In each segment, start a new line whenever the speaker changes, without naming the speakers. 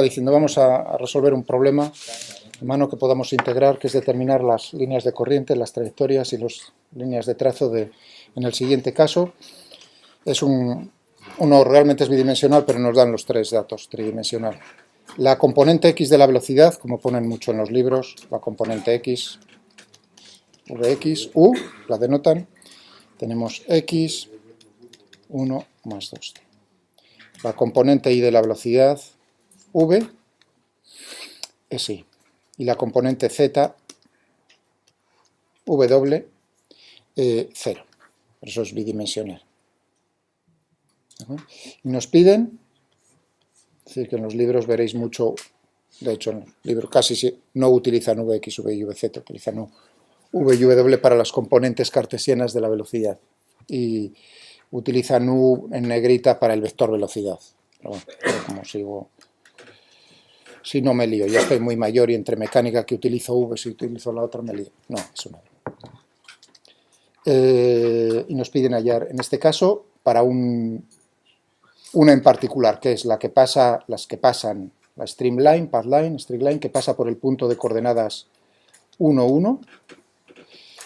diciendo, vamos a resolver un problema de mano que podamos integrar, que es determinar las líneas de corriente, las trayectorias y las líneas de trazo en el siguiente caso. Es uno realmente es bidimensional, pero nos dan los tres datos tridimensional. La componente x de la velocidad, como ponen mucho en los libros, la componente x, vx, u, la denotan, tenemos x, 1 más 2t. La componente y de la velocidad, v, es i. Y la componente z, w, 0. Por eso es bidimensional. Y nos piden, es decir, que en los libros veréis mucho, de hecho en los libros casi no utilizan vx, v y vz, utilizan v y w para las componentes cartesianas de la velocidad. Y utilizan u en negrita para el vector velocidad. Pero bueno, como sigo, si no me lío, ya estoy muy mayor y entre mecánica que utilizo v, si utilizo la otra me lío. No, eso no. Y nos piden hallar, en este caso, para una en particular, que es las que pasan, la streamline, pathline, streamline, que pasa por el punto de coordenadas 1, 1, o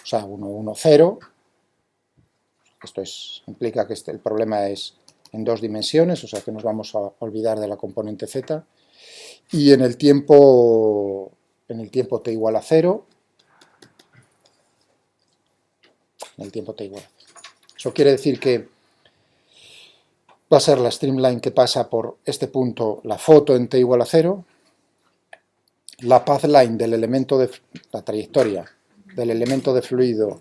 sea, 1, 1, 0. Esto implica que el problema es en dos dimensiones, o sea que nos vamos a olvidar de la componente z. Y en el tiempo t igual a 0, Eso quiere decir que va a ser la streamline que pasa por este punto, la foto en t igual a 0, la pathline del elemento de la trayectoria del elemento de fluido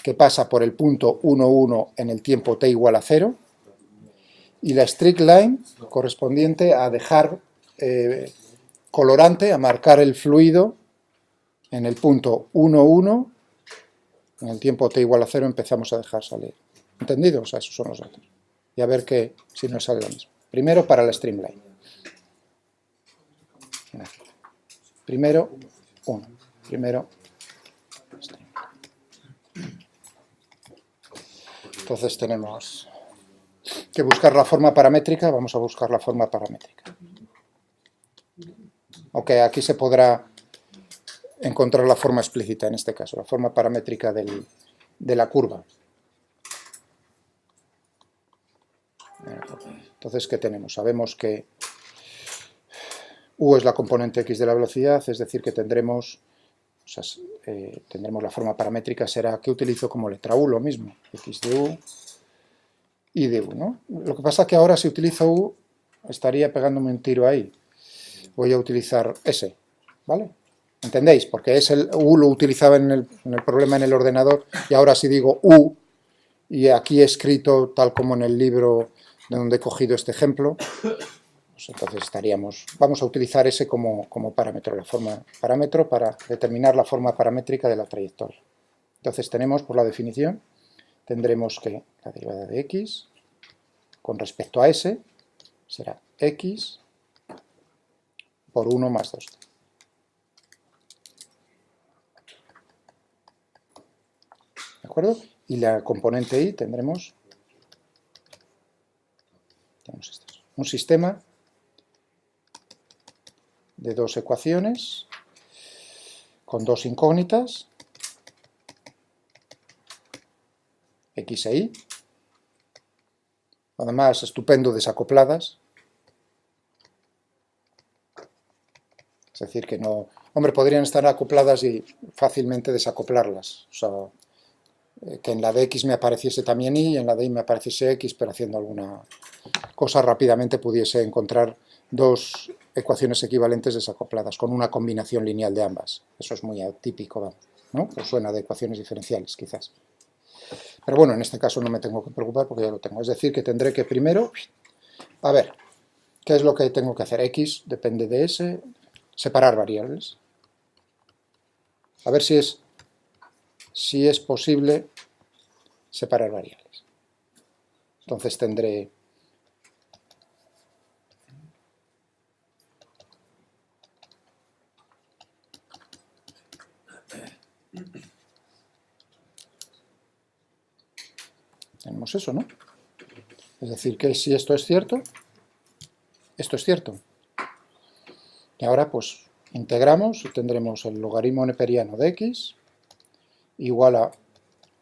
que pasa por el punto 1, 1 en el tiempo t igual a 0, y la streak line correspondiente a dejar colorante, a marcar el fluido en el punto 1, 1, en el tiempo t igual a 0 empezamos a dejar salir. ¿Entendido? O sea, esos son los datos. Y a ver si nos sale lo mismo. Primero para la streamline. Primero, 1. Primero, streamline. Entonces tenemos que buscar la forma paramétrica. Vamos a buscar la forma paramétrica. Ok, aquí se podrá encontrar la forma explícita en este caso, la forma paramétrica de la curva. Entonces, ¿qué tenemos? Sabemos que u es la componente x de la velocidad, es decir, que tendremos la forma paramétrica, será que utilizo como letra u, lo mismo, x de u y de u, ¿no? Lo que pasa es que ahora si utilizo u, estaría pegándome un tiro ahí. Voy a utilizar s, ¿vale? ¿Entendéis? Porque u lo utilizaba en el problema en el ordenador, y ahora si digo u, y aquí he escrito tal como en el libro de donde he cogido este ejemplo, pues entonces vamos a utilizar ese como parámetro, parámetro para determinar la forma paramétrica de la trayectoria. Entonces tenemos, por la definición, tendremos que la derivada de x con respecto a s será x por 1 más 2t. ¿De acuerdo? Y la componente y tenemos un sistema de dos ecuaciones con dos incógnitas, x e y, además estupendo desacopladas, es decir que no, hombre, podrían estar acopladas y fácilmente desacoplarlas, o sea, que en la de x me apareciese también y en la de y me apareciese x, pero haciendo alguna cosa rápidamente pudiese encontrar dos ecuaciones equivalentes desacopladas, con una combinación lineal de ambas. Eso es muy atípico, ¿no? Os suena de ecuaciones diferenciales, quizás. Pero bueno, en este caso no me tengo que preocupar porque ya lo tengo. Es decir, que tendré que primero, a ver, ¿qué es lo que tengo que hacer? X depende de S, separar variables. A ver si es posible separar variables. Entonces tendré tenemos eso, ¿no? Es decir, que si esto es cierto, esto es cierto. Y ahora pues integramos y tendremos el logaritmo neperiano de x igual a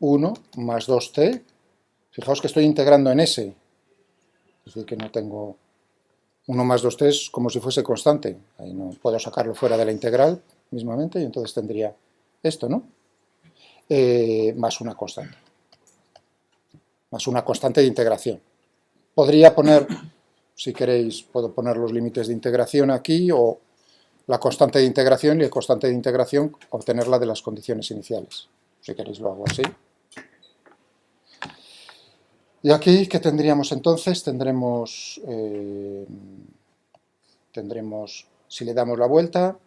1 más 2t. Fijaos que estoy integrando en s, es decir, que no tengo 1 más 2t es como si fuese constante. Ahí no puedo sacarlo fuera de la integral mismamente y entonces tendría esto, ¿no? Más una constante. Más una constante de integración. Podría poner, si queréis, puedo poner los límites de integración aquí o la constante de integración y la constante de integración obtenerla de las condiciones iniciales. Si queréis lo hago así. Y aquí, ¿qué tendríamos entonces? Tendremos, si le damos la vuelta,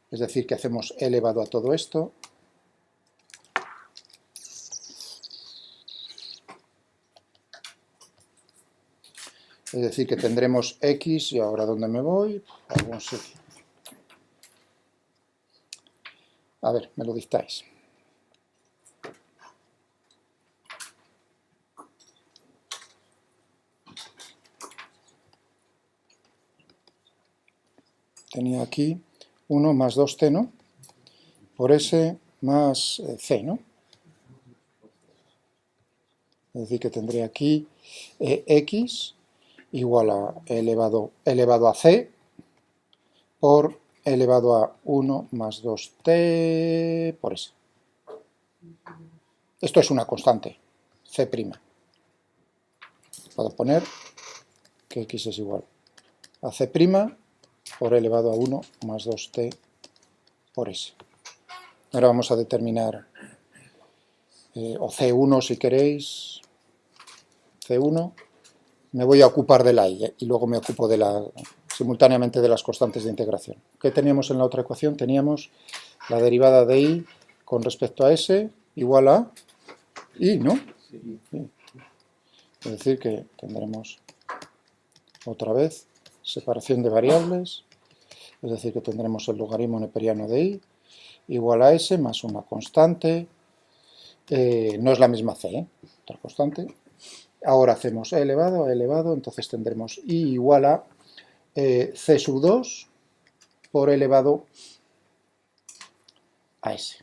es decir, que hacemos e elevado a todo esto. Es decir, que tendremos x, y ahora ¿dónde me voy? A algún sitio. A ver, me lo dictáis. Tenía aquí 1 más 2t, ¿no? Por s más c, ¿no? Es decir, que tendré aquí x igual a e elevado a c por e elevado a 1 más 2t por s. Esto es una constante, c'. Puedo poner que x es igual a c' por e elevado a 1 más 2t por s. Ahora vamos a determinar, o c1 si queréis, c1, me voy a ocupar de la y luego me ocupo simultáneamente de las constantes de integración. ¿Qué teníamos en la otra ecuación? Teníamos la derivada de y con respecto a s igual a y, ¿no? Sí. Es decir, que tendremos otra vez separación de variables, es decir, que tendremos el logaritmo neperiano de y igual a s más una constante, no es la misma c, otra constante. Ahora hacemos e elevado, entonces tendremos y igual a c sub 2 por e elevado a s.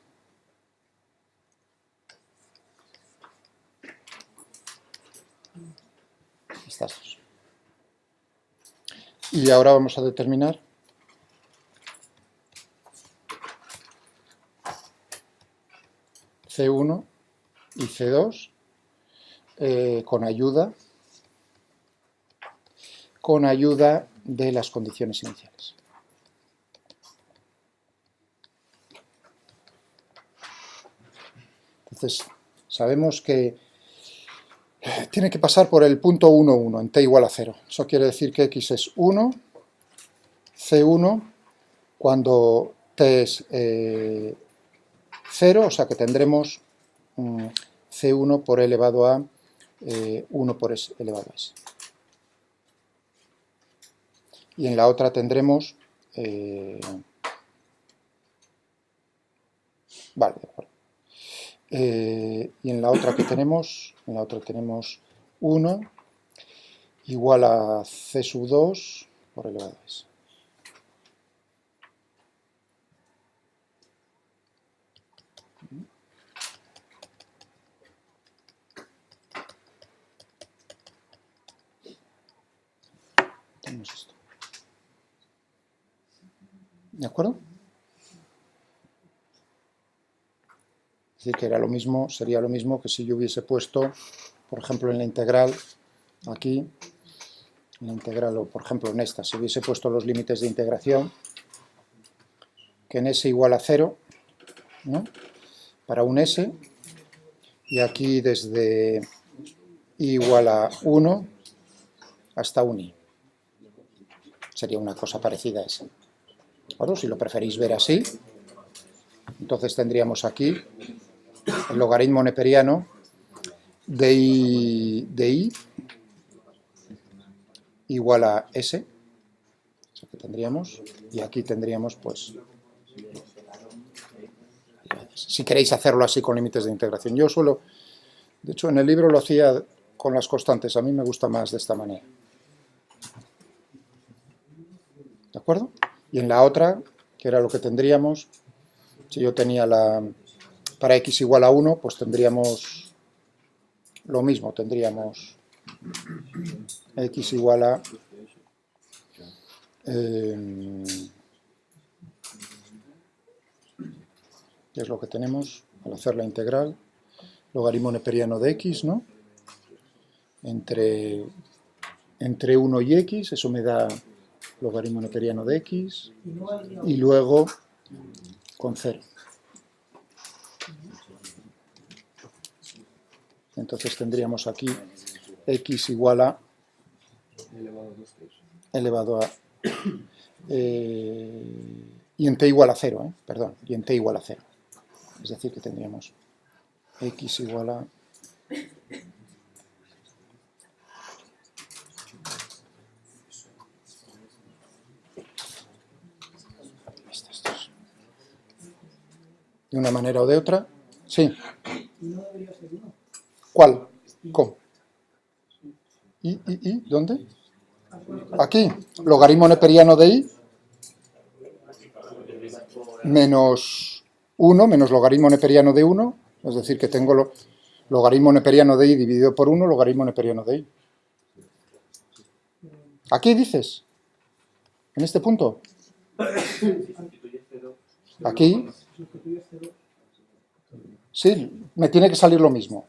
Estas dos. Y ahora vamos a determinar C1 y C2 con ayuda de las condiciones iniciales. Entonces, sabemos que tiene que pasar por el punto 1, 1, en t igual a 0. Eso quiere decir que x es 1, c1, cuando t es 0, o sea que tendremos c1 por e elevado a 1 por s elevado a s. Y en la otra tendremos... vale, de acuerdo. Y en la otra que tenemos, 1 igual a c sub 2 por elevado a s. Tenemos esto. ¿De acuerdo? Es decir, que era lo mismo, sería lo mismo que si yo hubiese puesto, por ejemplo, en la integral, aquí, en la integral, o por ejemplo en esta, si hubiese puesto los límites de integración, que en s igual a 0, ¿no? Para un s, y aquí desde i igual a 1 hasta un i. Sería una cosa parecida a esa. Bueno, si lo preferís ver así, entonces tendríamos aquí el logaritmo neperiano de i igual a s, eso que tendríamos, y aquí tendríamos, pues, si queréis hacerlo así con límites de integración. Yo suelo, de hecho en el libro lo hacía con las constantes, a mí me gusta más de esta manera. ¿De acuerdo? Y en la otra, que era lo que tendríamos, si yo tenía para x igual a 1, pues tendríamos lo mismo, tendríamos x igual a... ¿qué es lo que tenemos al hacer la integral? Logaritmo neperiano de x, ¿no? Entre 1 y x, eso me da logaritmo neperiano de x, y luego con 0. Entonces tendríamos aquí x igual a elevado a... y en t igual a 0, perdón, y en t igual a 0. Es decir, que tendríamos x igual a... de una manera o de otra. Sí. ¿Cuál? ¿Cómo? ¿Y? ¿Dónde? Aquí. Logaritmo neperiano de y menos 1 menos logaritmo neperiano de 1. Es decir, que tengo logaritmo neperiano de y dividido por 1, logaritmo neperiano de y. ¿Aquí dices? ¿En este punto? Aquí. Sí, me tiene que salir lo mismo.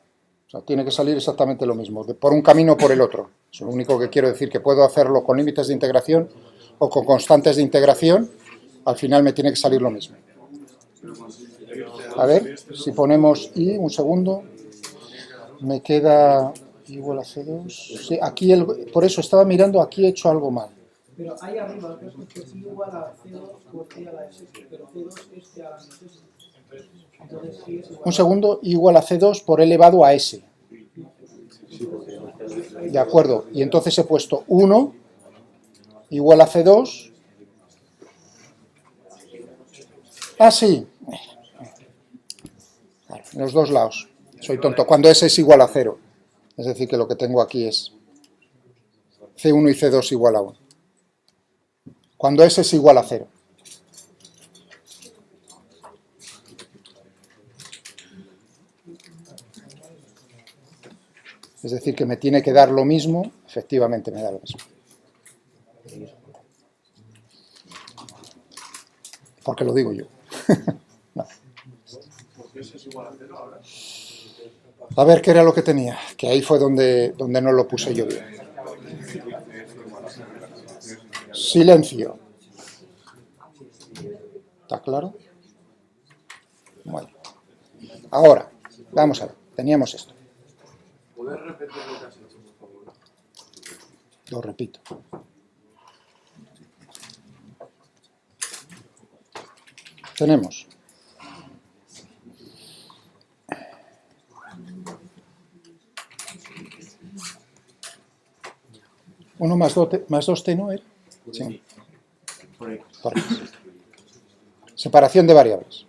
O sea, tiene que salir exactamente lo mismo, por un camino o por el otro. Es lo único que quiero decir, que puedo hacerlo con límites de integración o con constantes de integración. Al final me tiene que salir lo mismo. A ver, si ponemos y, un segundo, me queda igual a C2. Sí, aquí, por eso estaba mirando, aquí he hecho algo mal.
Pero ahí arriba, que es I igual a C2 por T a la S, pero C2 es T a la S. Entonces, sí es igual.
Un segundo, igual a C2 por elevado a S. De acuerdo, y entonces he puesto 1 igual a C2. Ah, sí. Claro, en los dos lados. Soy tonto. Cuando S es igual a 0. Es decir, que lo que tengo aquí es C1 y C2 igual a 1. Cuando S es igual a 0. Es decir, que me tiene que dar lo mismo. Efectivamente me da lo mismo. Porque lo digo yo. No. A ver, ¿qué era lo que tenía? Que ahí fue donde no lo puse yo bien. Silencio. ¿Está claro? Bueno. Ahora, vamos a ver. Teníamos esto.
¿Puedes repetir lo que has hecho, por favor?
Lo repito. Tenemos 1 más 2t, ¿no era? Sí. Por X. Separación de variables.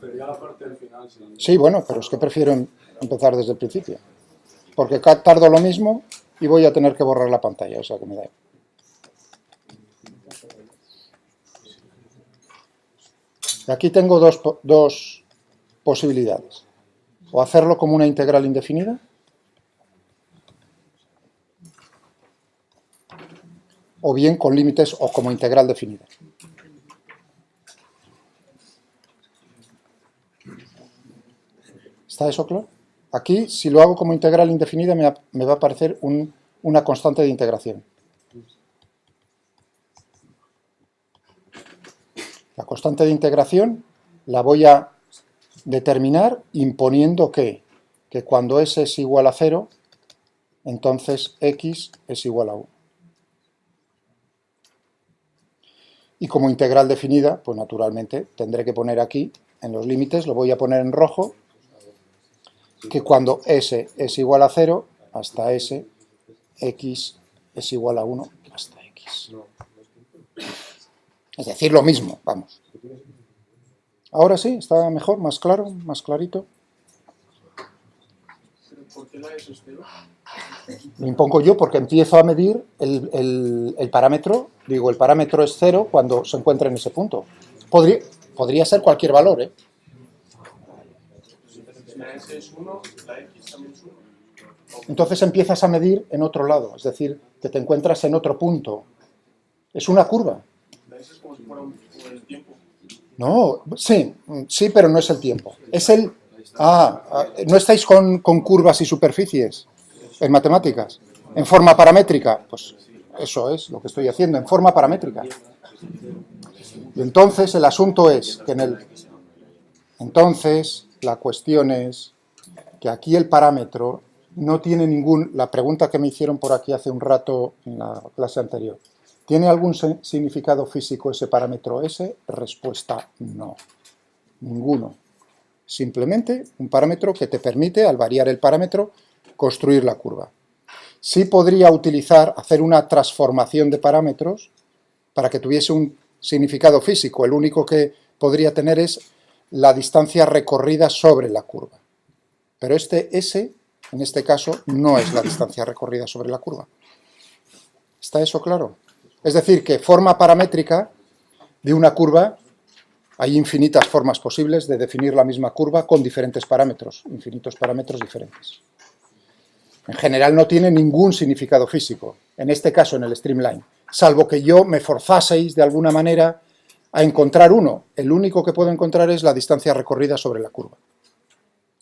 Pero ya la parte del final, sí.
Sí, bueno, pero es que prefiero empezar desde el principio. Porque tardo lo mismo y voy a tener que borrar la pantalla, o sea que me da igual. Y aquí tengo dos posibilidades. O hacerlo como una integral indefinida, o bien con límites o como integral definida. ¿Está eso claro? Aquí, si lo hago como integral indefinida, me va a aparecer una constante de integración. La constante de integración la voy a determinar imponiendo que cuando s es igual a 0, entonces x es igual a 1. Y como integral definida, pues naturalmente tendré que poner aquí, en los límites, lo voy a poner en rojo, que cuando s es igual a 0, hasta s, x es igual a 1 hasta x. Es decir, lo mismo, vamos. Ahora sí, está mejor, más claro, más clarito.
¿Por qué la S es 0?
Lo impongo yo porque empiezo a medir el parámetro, digo, el parámetro es 0 cuando se encuentra en ese punto. Podría ser cualquier valor, ¿eh?
La S es 1, la X también es 1.
Entonces empiezas a medir en otro lado, es decir, que te encuentras en otro punto. Es una curva.
La S es como si fuera el tiempo.
No, sí, pero no es el tiempo. Es el... ¿no estáis con curvas y superficies en matemáticas? ¿En forma paramétrica? Pues eso es lo que estoy haciendo, en forma paramétrica. Y entonces el asunto es que entonces la cuestión es que aquí el parámetro no tiene la pregunta que me hicieron por aquí hace un rato en la clase anterior. ¿Tiene algún significado físico ese parámetro S? Respuesta no. Ninguno. Simplemente un parámetro que te permite, al variar el parámetro, construir la curva. Sí podría hacer una transformación de parámetros para que tuviese un significado físico. El único que podría tener es la distancia recorrida sobre la curva. Pero este S, en este caso, no es la distancia recorrida sobre la curva. ¿Está eso claro? Es decir, que forma paramétrica de una curva, hay infinitas formas posibles de definir la misma curva con diferentes parámetros, infinitos parámetros diferentes. En general no tiene ningún significado físico, en este caso en el streamline, salvo que yo me forzaseis de alguna manera a encontrar uno. El único que puedo encontrar es la distancia recorrida sobre la curva.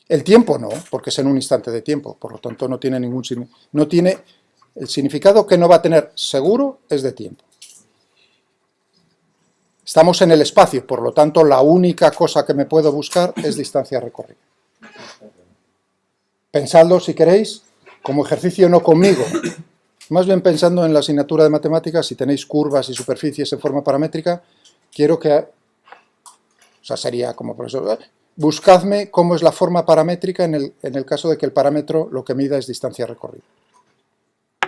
El tiempo no, porque es en un instante de tiempo, por lo tanto no tiene ningún significado. El significado que no va a tener seguro es de tiempo. Estamos en el espacio, por lo tanto la única cosa que me puedo buscar es distancia recorrida. Pensadlo, si queréis, como ejercicio no conmigo, más bien pensando en la asignatura de matemáticas, si tenéis curvas y superficies en forma paramétrica, quiero que, o sea, sería como profesor, buscadme cómo es la forma paramétrica en el caso de que el parámetro lo que mida es distancia recorrida.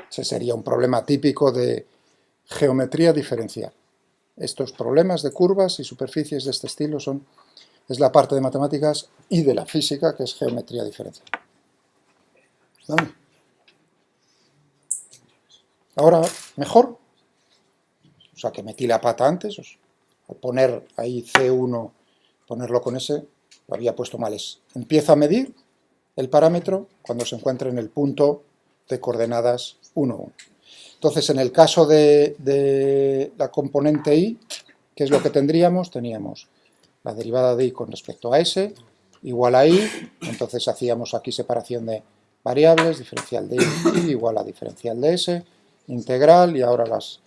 Ese sería un problema típico de geometría diferencial. Estos problemas de curvas y superficies de este estilo es la parte de matemáticas y de la física, que es geometría diferencial. ¿Vale? Ahora, ¿mejor? O sea, que metí la pata antes. Al poner ahí C1, ponerlo con S, lo había puesto mal. Empiezo a medir el parámetro cuando se encuentre en el punto de coordenadas 1, 1. Entonces, en el caso de la componente I, ¿qué es lo que tendríamos? Teníamos la derivada de I con respecto a S, igual a I, entonces hacíamos aquí separación de variables, diferencial de I igual a diferencial de S, integral, y ahora los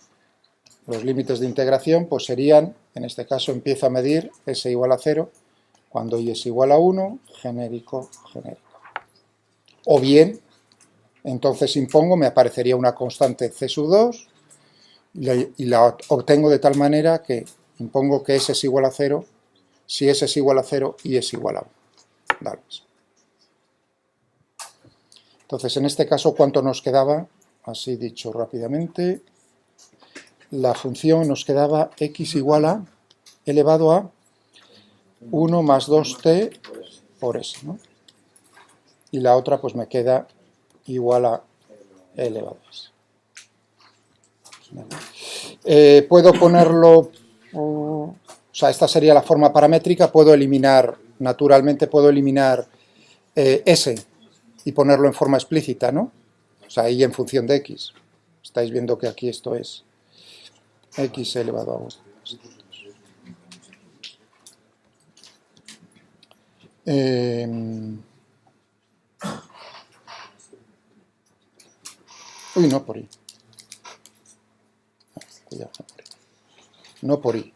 límites de integración pues serían, en este caso empiezo a medir S igual a 0, cuando I es igual a 1, genérico, genérico. O bien, entonces impongo, me aparecería una constante C sub 2 y la obtengo de tal manera que impongo que S es igual a 0, si S es igual a 0, I es igual a 1. Vale. Entonces, en este caso, ¿cuánto nos quedaba? Así dicho rápidamente, la función nos quedaba x igual a elevado a 1 más 2t por s, ¿no? Y la otra pues me queda igual a e elevado a s. Puedo ponerlo, o sea, esta sería la forma paramétrica, puedo eliminar, naturalmente puedo eliminar s y ponerlo en forma explícita, ¿no? O sea, y en función de x. Estáis viendo que aquí esto es x elevado a 1. Uy, no por i. Cuidado, no por i.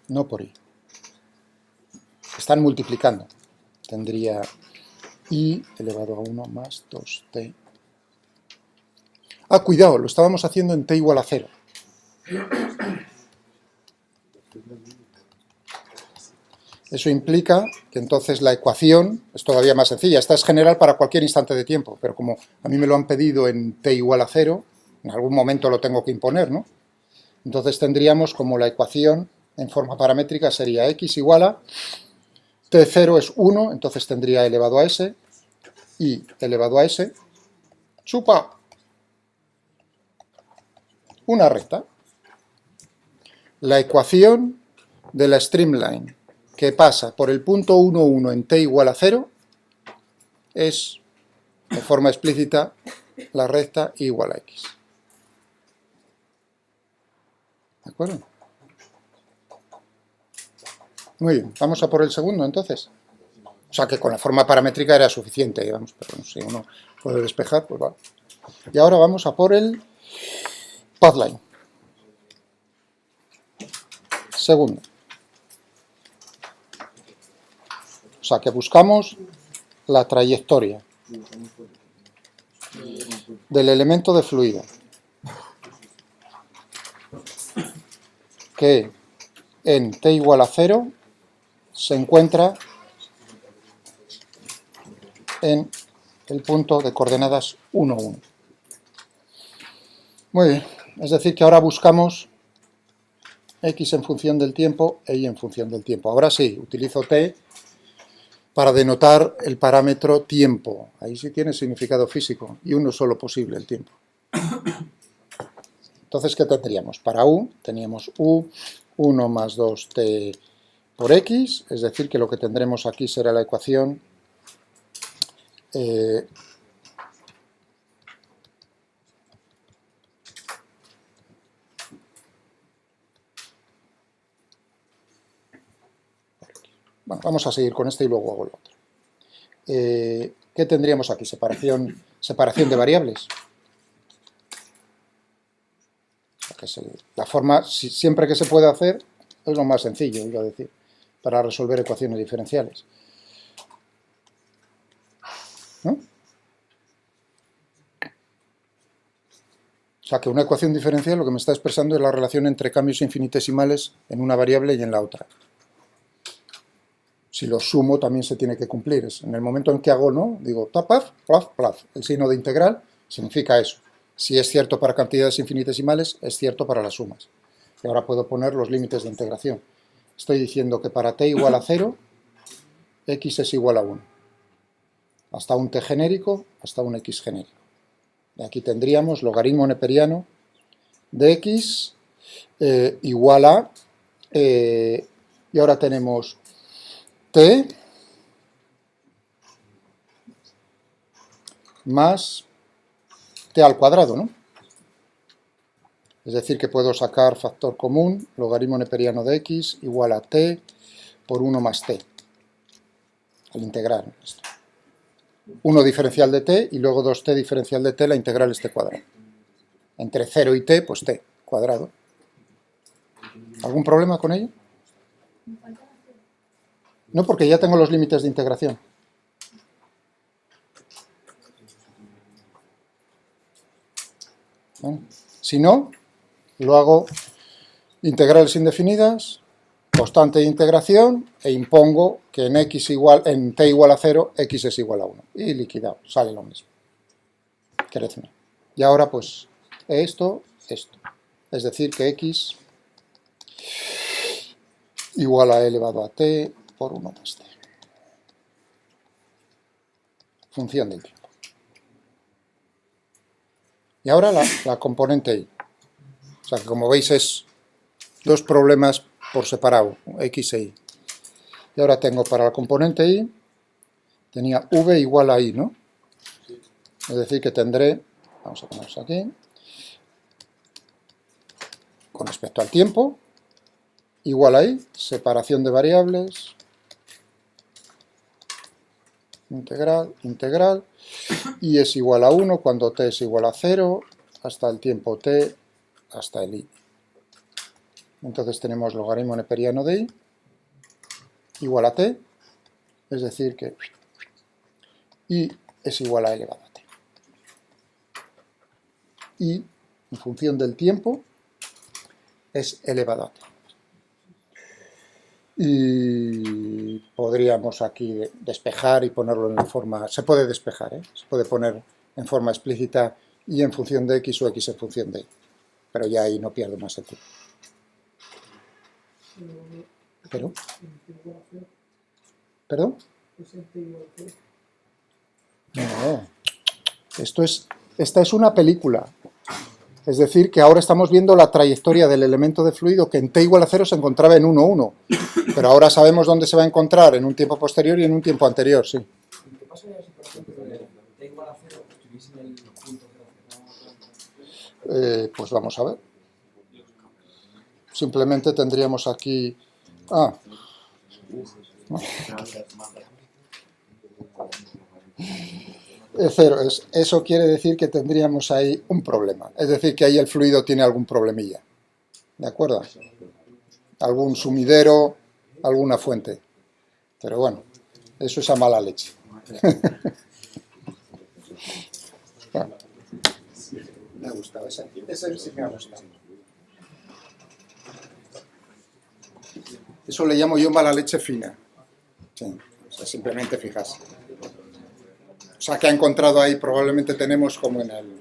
No por i. Están multiplicando. Tendría i elevado a 1 más 2t. Ah, cuidado, lo estábamos haciendo en t igual a 0. Eso implica que entonces la ecuación es todavía más sencilla. Esta es general para cualquier instante de tiempo, pero como a mí me lo han pedido en t igual a 0, en algún momento lo tengo que imponer, ¿no? Entonces tendríamos como la ecuación en forma paramétrica sería x igual a t0 es 1, entonces tendría elevado a s, y elevado a s, chupa una recta. La ecuación de la streamline que pasa por el punto 1, 1 en t igual a 0 es, de forma explícita, la recta y igual a x. ¿De acuerdo? Muy bien, vamos a por el segundo entonces. O sea que con la forma paramétrica era suficiente, digamos, pero bueno, si uno puede despejar, pues vale. Y ahora vamos a por el pathline. Segundo. O sea que buscamos la trayectoria del elemento de fluido que en t igual a 0 se encuentra en el punto de coordenadas 1, 1. Muy bien, es decir que ahora buscamos x en función del tiempo e y en función del tiempo. Ahora sí, utilizo t para denotar el parámetro tiempo. Ahí sí tiene significado físico y uno solo posible, el tiempo. Entonces, ¿qué tendríamos? Para u teníamos u1 más 2t por x, es decir, que lo que tendremos aquí será la ecuación bueno, vamos a seguir con este y luego hago el otro. ¿Qué tendríamos aquí? Separación de variables. La forma, siempre que se puede hacer, es lo más sencillo, iba a decir, para resolver ecuaciones diferenciales. ¿No? O sea, que una ecuación diferencial lo que me está expresando es la relación entre cambios infinitesimales en una variable y en la otra. Si lo sumo también se tiene que cumplir. En el momento en que hago no, digo tapaf, plaf, plaf. El signo de integral significa eso. Si es cierto para cantidades infinitesimales, es cierto para las sumas. Y ahora puedo poner los límites de integración. Estoy diciendo que para t igual a 0, x es igual a 1. Hasta un t genérico, hasta un x genérico. Y aquí tendríamos logaritmo neperiano de x igual a... y ahora tenemos t más t al cuadrado, ¿no? Es decir, que puedo sacar factor común, logaritmo neperiano de x igual a t por 1 más t, al integrar esto. 1 diferencial de t y luego 2t diferencial de t, la integral es t cuadrado. Entre 0 y t, pues t cuadrado. ¿Algún problema con ello? No, porque ya tengo los límites de integración. ¿Vale? Si no, lo hago integrales indefinidas, constante de integración, e impongo que en t igual a 0, x es igual a 1. Y liquidado, sale lo mismo. Crece. Y ahora pues esto. Es decir que x igual a elevado a t por 1 más t. Función del tiempo. Y ahora la componente y. O sea que como veis es dos problemas por separado, x e y. Y ahora tengo para la componente y, tenía v igual a y, ¿no? Es decir que tendré, vamos a ponerlo aquí, con respecto al tiempo, igual a y, separación de variables, integral, y es igual a 1 cuando t es igual a 0, hasta el tiempo t, hasta el y. Entonces tenemos logaritmo neperiano de y igual a t, es decir que y es igual a elevado a t. Y en función del tiempo es elevado a t. Y podríamos aquí despejar y ponerlo en la forma, se puede despejar, se puede poner en forma explícita y en función de x o x en función de y, pero ya ahí no pierdo más el tiempo. ¿Perdón? No, esta es una película. Es decir, que ahora estamos viendo la trayectoria del elemento de fluido que en t igual a 0 se encontraba en 1, 1. Pero ahora sabemos dónde se va a encontrar, en un tiempo posterior y en un tiempo anterior, sí.
¿Qué pasaría si, por ejemplo, t igual a 0 estuviese en el punto 0?
Pues vamos a ver. Simplemente tendríamos aquí... Cero. Eso quiere decir que tendríamos ahí un problema. Es decir, que ahí el fluido tiene algún problemilla. ¿De acuerdo? Algún sumidero, alguna fuente. Pero bueno, eso es a mala leche. Bueno, me ha gustado ese sí me ha gustado. Eso le llamo yo mala leche fina. Sí, o sea, simplemente fijarse. O sea, que ha encontrado ahí, probablemente tenemos como en el...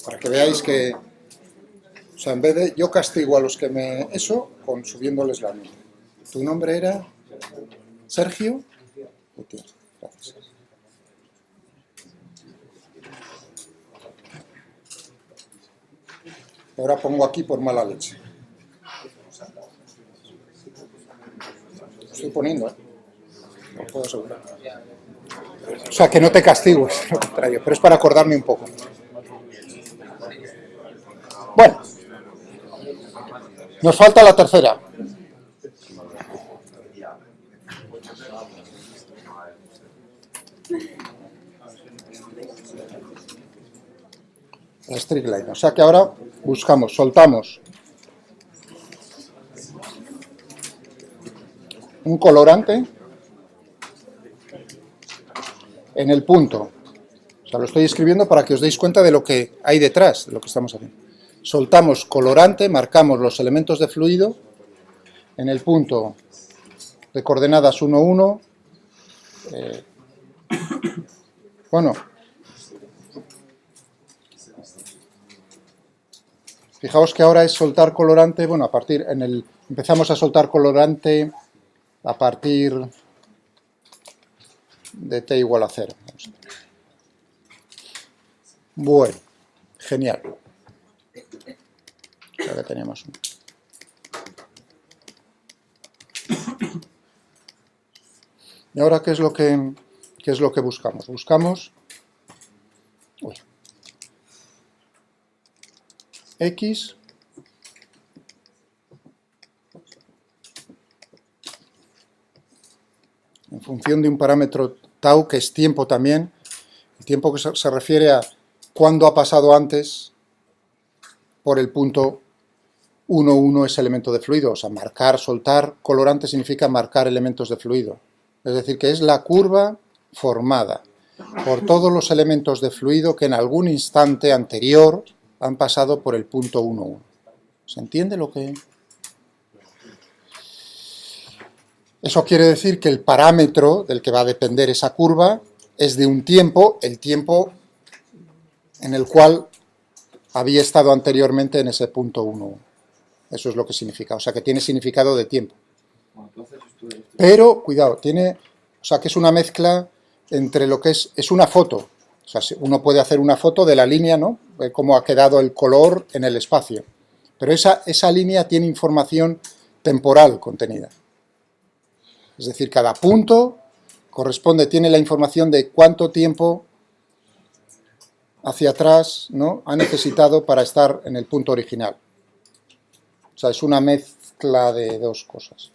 Para que veáis que... O sea, en vez de... Yo castigo a los que me... Eso, con subiéndoles la nota. ¿Tu nombre era? ¿Sergio? Gutiérrez. Gracias. Ahora pongo aquí por mala leche. Estoy poniendo, ¿eh? No puedo asegurar. O sea, que no te castigo, es lo contrario, pero es para acordarme un poco. Bueno, nos falta la tercera. La strict line. O sea que ahora buscamos, soltamos un colorante en el punto. O sea, lo estoy escribiendo para que os deis cuenta de lo que hay detrás de lo que estamos haciendo. Soltamos colorante, marcamos los elementos de fluido en el punto de coordenadas 1, 1. Bueno, fijaos que ahora es soltar colorante, bueno, empezamos a soltar colorante a partir de t igual a 0. Bueno, genial. Ahora tenemos uno. Y ahora, ¿qué es lo que buscamos? Buscamos x en función de un parámetro tau, que es tiempo también. El tiempo que se refiere a cuándo ha pasado antes por el punto 1, 1 ese elemento de fluido. O sea, marcar, soltar colorante significa marcar elementos de fluido. Es decir, que es la curva formada por todos los elementos de fluido que en algún instante anterior han pasado por el punto 1, 1. ¿Se entiende lo que...? Eso quiere decir que el parámetro del que va a depender esa curva es de un tiempo, el tiempo en el cual había estado anteriormente en ese punto 1, 1. Eso es lo que significa, o sea que tiene significado de tiempo. Pero, cuidado, o sea que es una mezcla entre lo que es una foto. O sea, uno puede hacer una foto de la línea, ¿no? Ver cómo ha quedado el color en el espacio. Pero esa línea tiene información temporal contenida. Es decir, cada punto tiene la información de cuánto tiempo hacia atrás, ¿no?, ha necesitado para estar en el punto original. O sea, es una mezcla de dos cosas.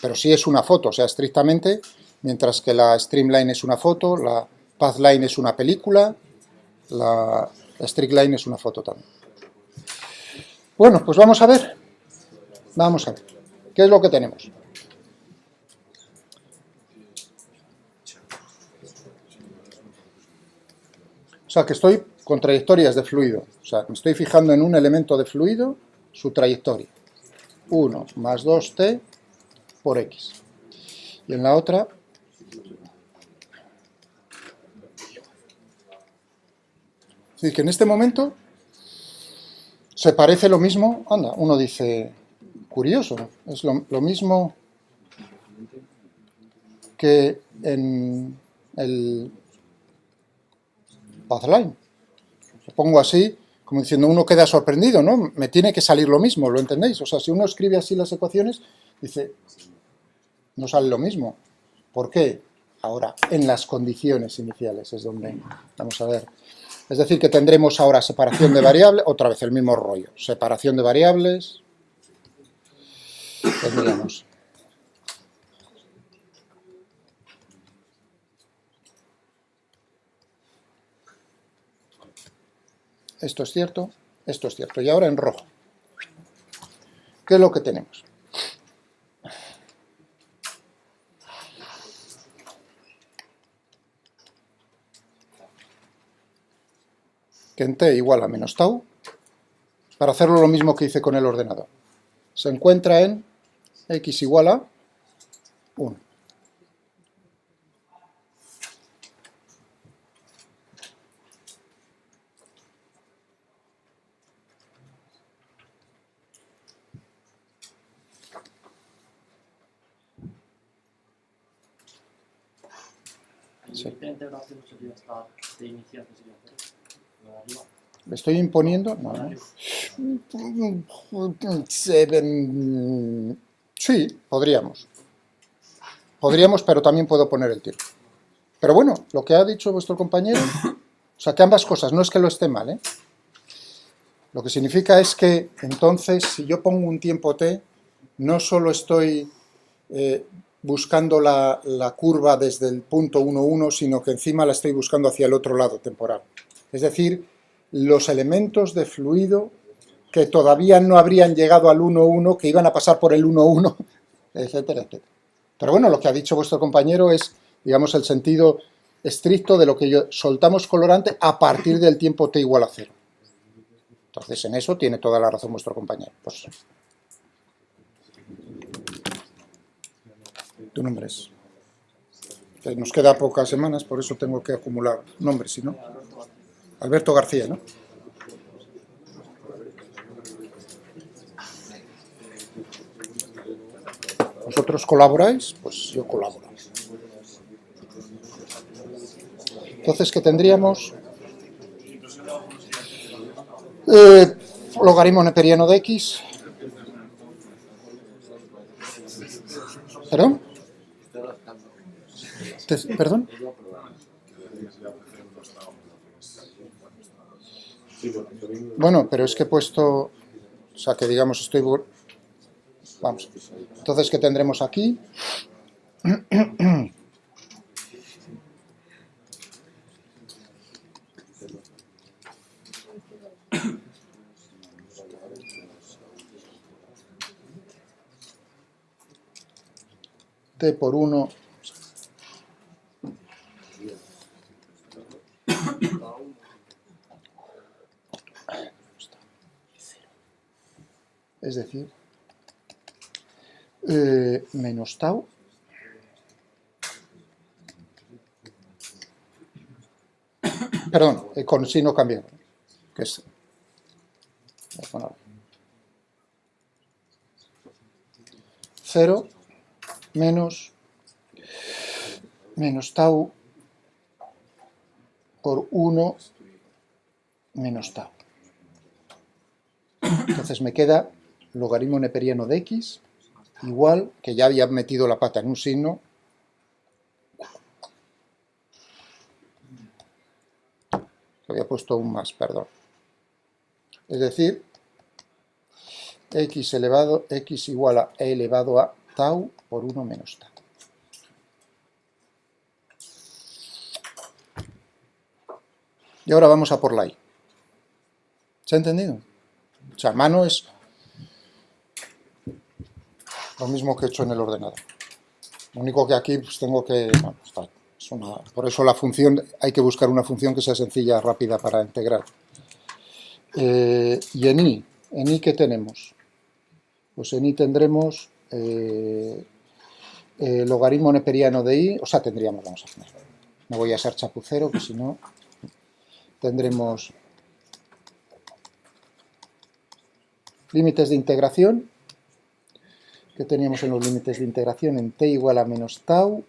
Pero sí es una foto, o sea, estrictamente, mientras que la streamline es una foto, la pathline es una película, la strict line es una foto también. Bueno, pues vamos a ver. Vamos a ver. ¿Qué es lo que tenemos? O sea, que estoy con trayectorias de fluido. O sea, me estoy fijando en un elemento de fluido, su trayectoria. 1 más 2t por x. Y en la otra... Es decir, que en este momento se parece lo mismo. Anda, uno dice, curioso, es lo mismo que en el pathline. Lo pongo así, como diciendo, uno queda sorprendido, ¿no? Me tiene que salir lo mismo, ¿lo entendéis? O sea, si uno escribe así las ecuaciones, dice, no sale lo mismo. ¿Por qué? Ahora, en las condiciones iniciales es donde vamos a ver. Es decir, que tendremos ahora separación de variables, otra vez el mismo rollo, separación de variables, tendríamos esto es cierto, y ahora en rojo. ¿Qué es lo que tenemos? Que en t igual a menos tau, para hacerlo lo mismo que hice con el ordenador. Se encuentra en x igual a 1.
Sí. ¿La integración sería esta de inicial que sería 0?
¿Le estoy imponiendo? No, no. Sí, podríamos. Podríamos, pero también puedo poner el tiempo. Pero bueno, lo que ha dicho vuestro compañero, o sea, que ambas cosas, no es que lo esté mal, ¿eh? Lo que significa es que, entonces, si yo pongo un tiempo t, no solo estoy buscando la curva desde el punto 1, 1, sino que encima la estoy buscando hacia el otro lado temporal. Es decir, los elementos de fluido que todavía no habrían llegado al 1, 1, que iban a pasar por el 1, 1, etcétera, etcétera. Pero bueno, lo que ha dicho vuestro compañero es, digamos, el sentido estricto de lo que soltamos colorante a partir del tiempo t igual a 0. Entonces, en eso tiene toda la razón vuestro compañero. Pues, tu nombre es. Nos queda pocas semanas, por eso tengo que acumular nombres, si no. Alberto García, ¿no? ¿Vosotros colaboráis? Pues yo colaboro. Entonces, ¿qué tendríamos? Logaritmo neperiano de x. ¿Perdón? ¿Perdón? Bueno, pero es que he puesto... O sea, que digamos estoy... Vamos. Entonces, ¿qué tendremos aquí? T por 1... Es decir, menos tau perdón, con signo cambiado, que es 0 menos tau por 1 menos tau. Entonces me queda logaritmo neperiano de x igual, que ya había metido la pata en un signo, había puesto un más, perdón. Es decir, x igual a e elevado a tau por 1 menos tau. Y ahora vamos a por la y. ¿Se ha entendido? O sea, a mano es lo mismo que he hecho en el ordenador. Lo único que aquí pues, tengo que... Bueno, por eso la función, hay que buscar una función que sea sencilla, rápida para integrar. Y en i, ¿qué tenemos? Pues en i tendremos logaritmo neperiano de i, o sea, tendríamos, vamos a poner, no voy a ser chapucero, que si no, tendremos límites de integración, que teníamos en los límites de integración en t igual a menos tau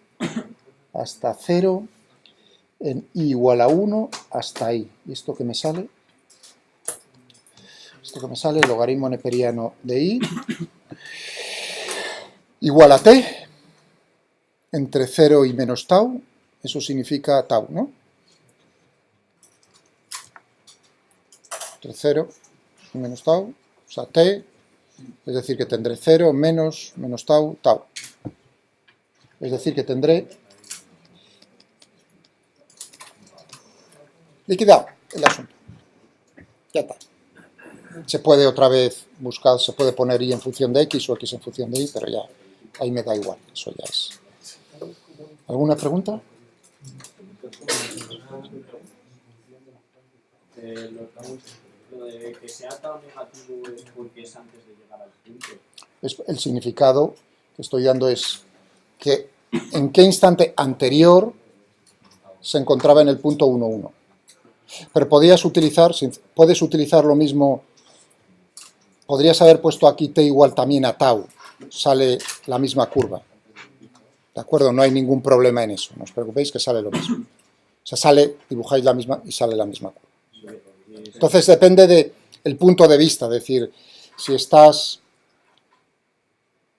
hasta 0, en i igual a 1 hasta i. ¿Y esto que me sale? Esto que me sale, el logaritmo neperiano de i igual a t entre 0 y menos tau. Eso significa tau, ¿no? Entre 0 y menos tau, o sea, t, es decir, que tendré 0 menos tau, tau. Es decir, que tendré liquidado el asunto. Ya está. Se puede otra vez buscar, se puede poner y en función de x o x en función de y, pero ya, ahí me da igual, eso ya es. ¿Alguna pregunta?
Lo de que sea tau negativo es porque es antes de llegar al punto.
El significado que estoy dando es que en qué instante anterior se encontraba en el punto 1, 1. Pero puedes utilizar lo mismo, podrías haber puesto aquí t igual también a tau, sale la misma curva. ¿De acuerdo? No hay ningún problema en eso, no os preocupéis que sale lo mismo. O sea, dibujáis la misma y sale la misma curva. Entonces depende del punto de vista, es decir, si estás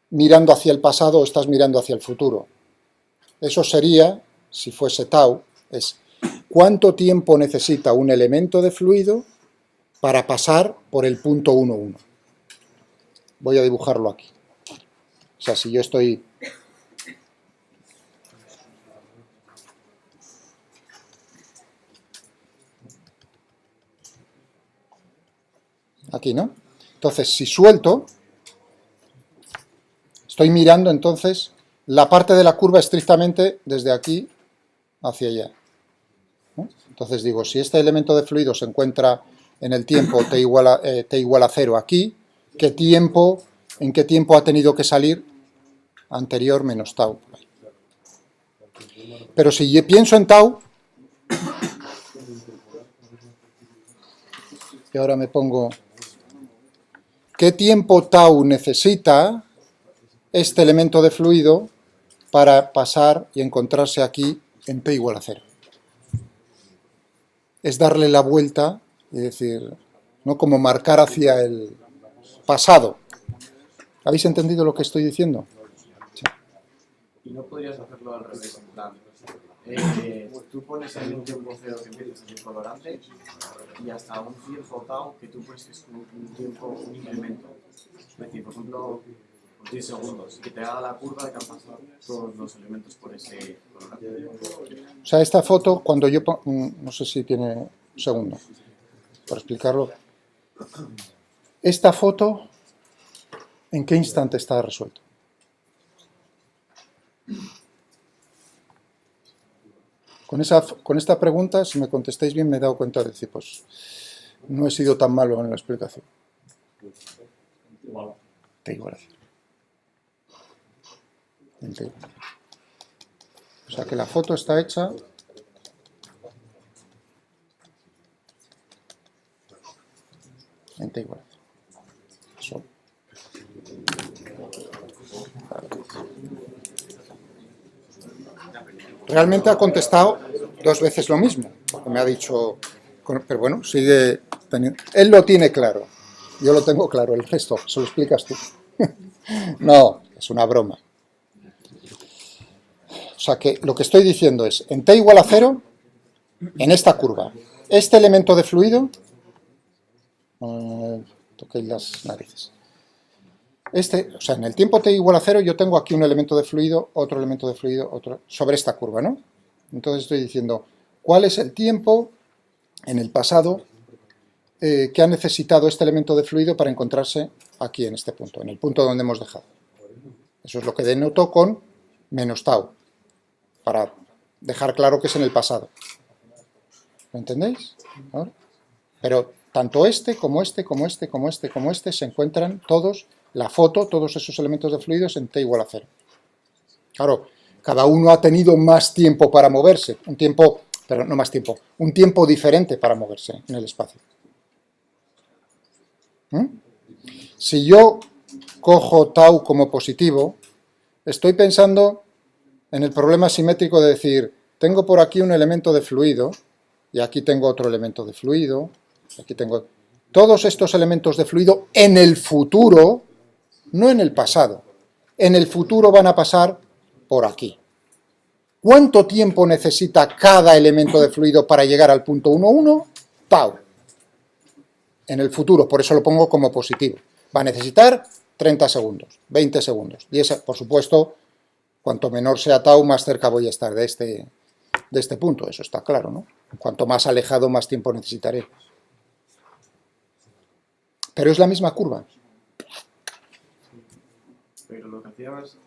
mirando hacia el pasado o estás mirando hacia el futuro. Eso sería, si fuese tau, es cuánto tiempo necesita un elemento de fluido para pasar por el punto 1, 1. Voy a dibujarlo aquí. O sea, si yo estoy... Aquí, ¿no? Entonces, si suelto, estoy mirando entonces la parte de la curva estrictamente desde aquí hacia allá. ¿No? Entonces digo, si este elemento de fluido se encuentra en el tiempo t igual a 0 aquí, ¿en qué tiempo ha tenido que salir? Anterior menos tau. Pero si yo pienso en tau, y ahora me pongo... ¿Qué tiempo tau necesita este elemento de fluido para pasar y encontrarse aquí en t igual a 0? Es darle la vuelta, es decir, ¿no? Como marcar hacia el pasado. ¿Habéis entendido lo que estoy diciendo? Sí.
Y no podrías hacerlo al revés, en plan, tú pones ahí un tiempo cero que empieza a ser colorante y hasta un tiempo tau que tú pones que es un tiempo, un incremento. Es decir, por ejemplo, 10 segundos, que te haga la curva de que han pasado todos los elementos por ese colorante.
O sea, esta foto, cuando yo pongo, no sé si tiene un segundo para explicarlo. Esta foto, ¿en qué instante está resuelto? Con esta pregunta, si me contestáis bien, me he dado cuenta de decir, pues, no he sido tan malo en la explicación. T igual a 0. En T igual a 0. O sea que la foto está hecha en T igual a 0. Eso. Realmente ha contestado 2 veces lo mismo, porque me ha dicho, pero bueno, sigue teniendo, él lo tiene claro, yo lo tengo claro, el resto, se lo explicas tú. No, es una broma. O sea que lo que estoy diciendo es, en t igual a 0, en esta curva, este elemento de fluido, toquéis las narices. O sea, en el tiempo t igual a 0 yo tengo aquí un elemento de fluido, otro elemento de fluido, otro, sobre esta curva, ¿no? Entonces estoy diciendo, ¿cuál es el tiempo en el pasado que ha necesitado este elemento de fluido para encontrarse aquí en este punto, en el punto donde hemos dejado? Eso es lo que denoto con menos tau, para dejar claro que es en el pasado. ¿Lo entendéis? ¿Ahora? Pero tanto este como este, como este, como este, como este se encuentran todos, la foto, todos esos elementos de fluidos en t igual a 0. Claro, cada uno ha tenido más tiempo para moverse, un tiempo diferente para moverse en el espacio. Si yo cojo tau como positivo, estoy pensando en el problema simétrico de decir, tengo por aquí un elemento de fluido, y aquí tengo otro elemento de fluido, aquí tengo todos estos elementos de fluido en el futuro, no en el pasado, en el futuro van a pasar por aquí. ¿Cuánto tiempo necesita cada elemento de fluido para llegar al punto 1,1? Tau. En el futuro, por eso lo pongo como positivo. Va a necesitar 30 segundos, 20 segundos. Y esa, por supuesto, cuanto menor sea tau, más cerca voy a estar de este punto, eso está claro, ¿no? Cuanto más alejado, más tiempo necesitaré. Pero es la misma curva.
Pero lo que hacías,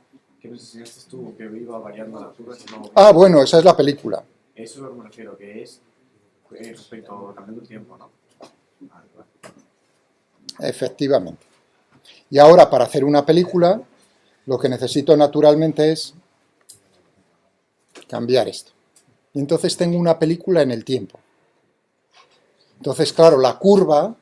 que nos enseñaste tú, que iba variando la curva, si no...
Ah, bueno, esa es la película.
Eso es lo que me refiero, que es respecto cambiando el tiempo, ¿no? Vale, vale.
Efectivamente. Y ahora, para hacer una película, lo que necesito naturalmente es cambiar esto. Y entonces tengo una película en el tiempo. Entonces, claro, la curva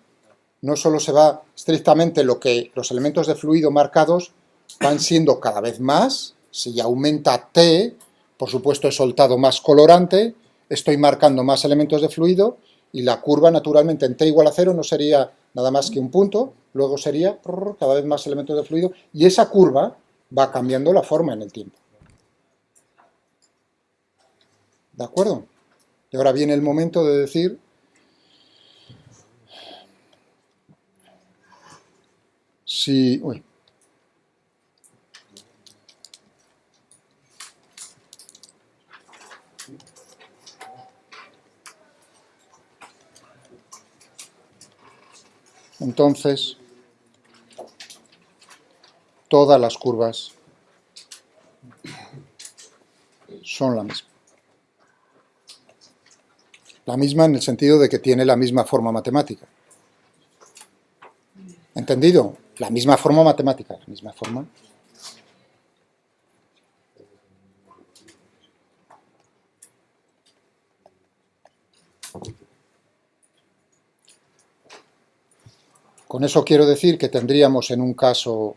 no solo se va estrictamente lo que los elementos de fluido marcados van siendo cada vez más. Si aumenta T, por supuesto he soltado más colorante, estoy marcando más elementos de fluido y la curva naturalmente en T igual a 0 no sería nada más que un punto, luego sería cada vez más elementos de fluido y esa curva va cambiando la forma en el tiempo. ¿De acuerdo? Y ahora viene el momento de decir si... Uy. Entonces, todas las curvas son la misma. La misma en el sentido de que tiene la misma forma matemática. ¿Entendido? La misma forma matemática, la misma forma. Con eso quiero decir que tendríamos en un caso,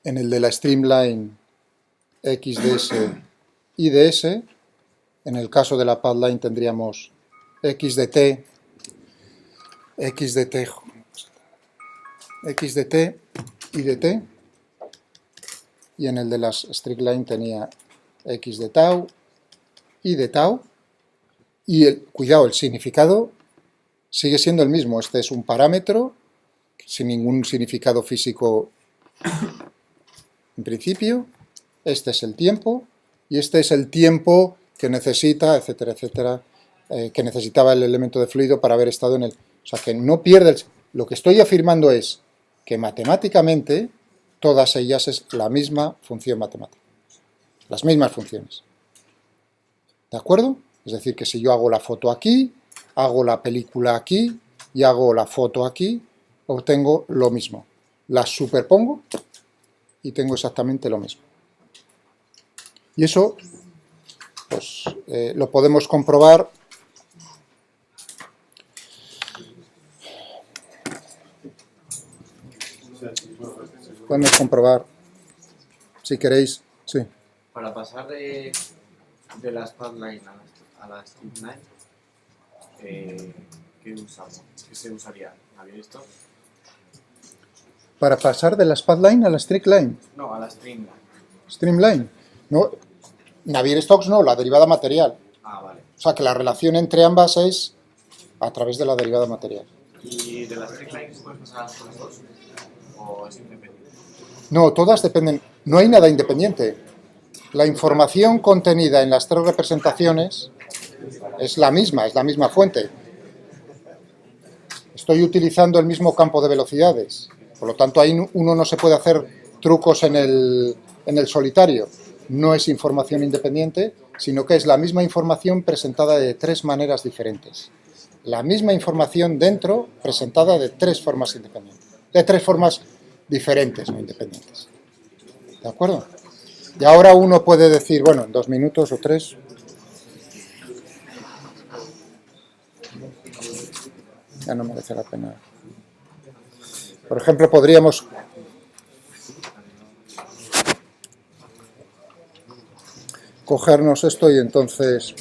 en el de la streamline x de s y de s, en el caso de la pathline tendríamos x de t y de t, y en el de las strictline tenía x de tau y de tau, y cuidado, el significado sigue siendo el mismo. Este es un parámetro sin ningún significado físico en principio, este es el tiempo, y este es el tiempo que necesita, etcétera, etcétera, que necesitaba el elemento de fluido para haber estado en el... O sea, que no pierde el... Lo que estoy afirmando es que matemáticamente todas ellas es la misma función matemática. Las mismas funciones. ¿De acuerdo? Es decir, que si yo hago la foto aquí, hago la película aquí y hago la foto aquí, obtengo lo mismo. Las superpongo y tengo exactamente lo mismo. Y eso pues, lo podemos comprobar si queréis, sí.
Para pasar de las pathline a la streamline, ¿qué usamos? ¿Qué se usaría? ¿Habéis visto?
Para pasar de la pathline a la strictline.
No, a la streamline.
Streamline. No, Navier-Stokes no, la derivada material.
Ah, vale.
O sea que la relación entre ambas es a través de la derivada material.
¿Y de las streamline puedes pasar a las dos? ¿O es independiente?
No, todas dependen. No hay nada independiente. La información contenida en las tres representaciones es la misma fuente. Estoy utilizando el mismo campo de velocidades. Por lo tanto, ahí uno no se puede hacer trucos en el solitario. No es información independiente, sino que es la misma información presentada de tres maneras diferentes. La misma información dentro presentada de tres formas independientes. De tres formas diferentes, no independientes. ¿De acuerdo? Y ahora uno puede decir, bueno, en 2 minutos o 3... Ya no merece la pena. Por ejemplo, podríamos... cogernos esto y entonces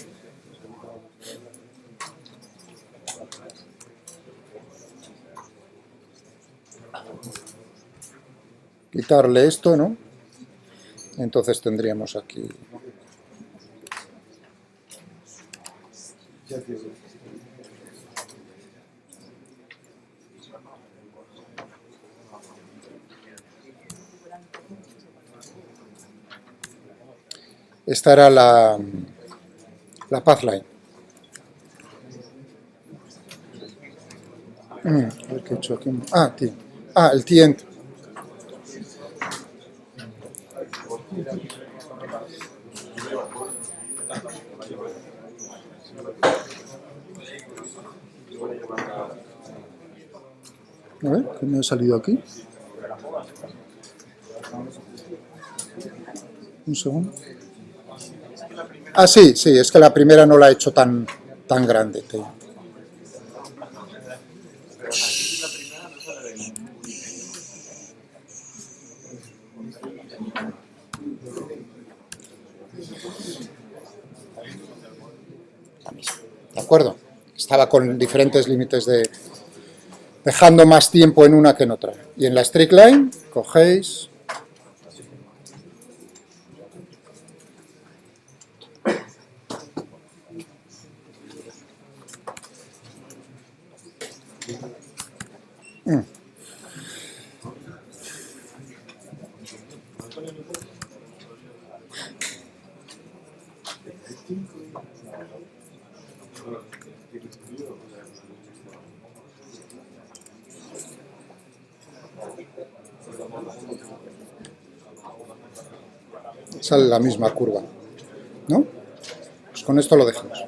quitarle esto, ¿no? Entonces tendríamos aquí esta era la pathline. A ver qué he hecho aquí. El tient. A ver, ¿qué me ha salido aquí? Un segundo. Sí, es que la primera no la he hecho tan grande. ¿De acuerdo? Estaba con diferentes límites dejando más tiempo en una que en otra. Y en la straight line cogéis sale la misma curva, ¿no? Pues con esto lo dejamos.